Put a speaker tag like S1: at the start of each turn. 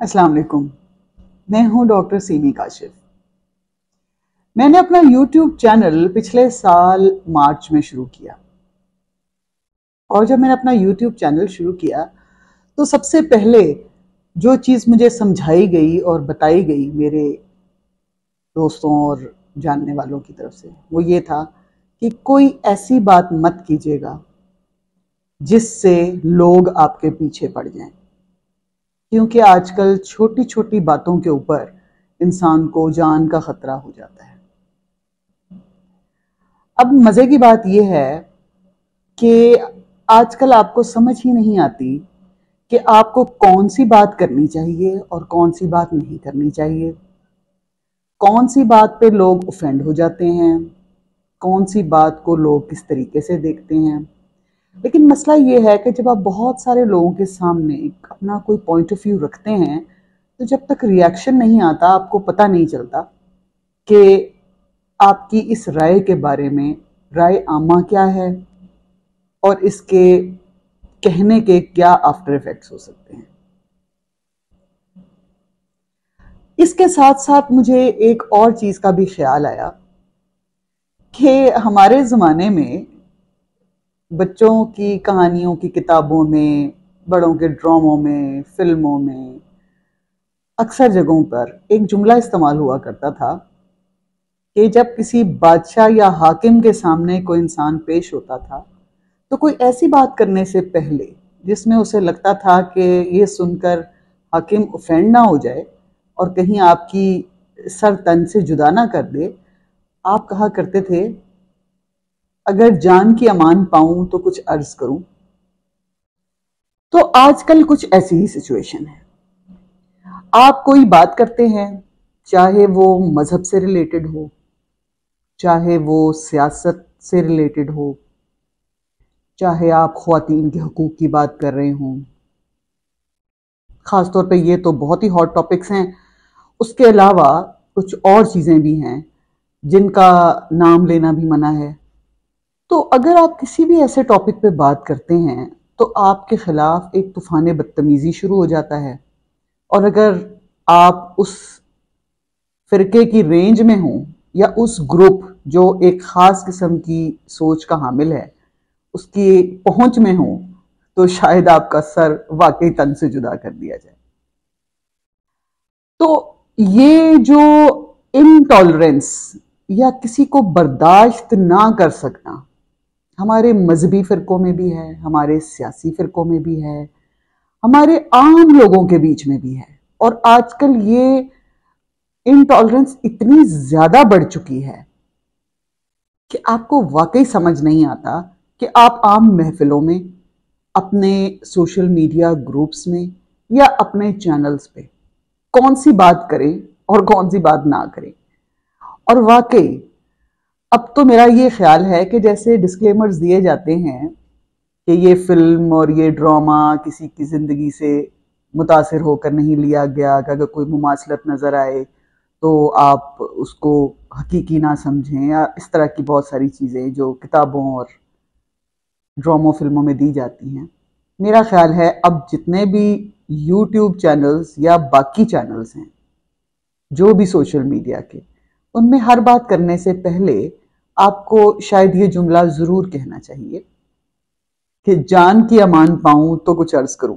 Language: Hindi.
S1: अस्सलाम वालेकुम। मैं हूं डॉक्टर सीमी काशिफ। मैंने अपना YouTube चैनल पिछले साल मार्च में शुरू किया और जब मैंने अपना YouTube चैनल शुरू किया तो सबसे पहले जो चीज़ मुझे समझाई गई और बताई गई मेरे दोस्तों और जानने वालों की तरफ से वो ये था कि कोई ऐसी बात मत कीजिएगा जिससे लोग आपके पीछे पड़ जाएं, क्योंकि आजकल छोटी छोटी बातों के ऊपर इंसान को जान का खतरा हो जाता है। अब मज़े की बात यह है कि आजकल आपको समझ ही नहीं आती कि आपको कौन सी बात करनी चाहिए और कौन सी बात नहीं करनी चाहिए, कौन सी बात पे लोग ऑफेंड हो जाते हैं, कौन सी बात को लोग किस तरीके से देखते हैं। लेकिन मसला ये है कि जब आप बहुत सारे लोगों के सामने अपना कोई पॉइंट ऑफ व्यू रखते हैं तो जब तक रिएक्शन नहीं आता आपको पता नहीं चलता कि आपकी इस राय के बारे में राय आमा क्या है और इसके कहने के क्या आफ्टर इफेक्ट्स हो सकते हैं। इसके साथ साथ मुझे एक और चीज़ का भी ख्याल आया कि हमारे ज़माने में बच्चों की कहानियों की किताबों में, बड़ों के ड्रामों में, फिल्मों में अक्सर जगहों पर एक जुमला इस्तेमाल हुआ करता था कि जब किसी बादशाह या हाकिम के सामने कोई इंसान पेश होता था तो कोई ऐसी बात करने से पहले जिसमें उसे लगता था कि ये सुनकर हाकिम ऑफेंड ना हो जाए और कहीं आपकी सर तन से जुदा ना कर दे, आप कहा करते थे, अगर जान की अमान पाऊं तो कुछ अर्ज करूं। तो आजकल कुछ ऐसी ही सिचुएशन है। आप कोई बात करते हैं, चाहे वो मजहब से रिलेटेड हो, चाहे वो सियासत से रिलेटेड हो, चाहे आप ख्वातीन के हकूक़ की बात कर रहे हों, ख़ास तौर पे ये तो बहुत ही हॉट टॉपिक्स हैं। उसके अलावा कुछ और चीज़ें भी हैं जिनका नाम लेना भी मना है। तो अगर आप किसी भी ऐसे टॉपिक पे बात करते हैं तो आपके ख़िलाफ़ एक तूफ़ान बदतमीज़ी शुरू हो जाता है, और अगर आप उस फ़िरके की रेंज में हों या उस ग्रुप जो एक ख़ास किस्म की सोच का हामिल है उसकी पहुंच में हो तो शायद आपका सर वाकई तन से जुदा कर दिया जाए। तो ये जो इनटॉलरेंस या किसी को बर्दाश्त ना कर सकना हमारे मजहबी फ़िरकों में भी है, हमारे सियासी फ़िरकों में भी है, हमारे आम लोगों के बीच में भी है। और आजकल ये इनटॉलरेंस इतनी ज़्यादा बढ़ चुकी है कि आपको वाकई समझ नहीं आता कि आप आम महफिलों में, अपने सोशल मीडिया ग्रुप्स में या अपने चैनल्स पे कौन सी बात करें और कौन सी बात ना करें। और वाकई अब तो मेरा ये ख्याल है कि जैसे डिस्क्लेमर्स दिए जाते हैं कि ये फिल्म और ये ड्रामा किसी की ज़िंदगी से मुतासिर होकर नहीं लिया गया, कि अगर कोई मुमासलत नज़र आए तो आप उसको हकीकी ना समझें, या इस तरह की बहुत सारी चीज़ें जो किताबों और ड्रामों फिल्मों में दी जाती हैं। मेरा ख्याल है अब जितने भी YouTube चैनल्स या बाकी चैनल्स हैं जो भी सोशल मीडिया के, उनमें हर बात करने से पहले आपको शायद ये जुमला ज़रूर कहना चाहिए कि जान की अमान पाऊं तो कुछ अर्ज़ करूं।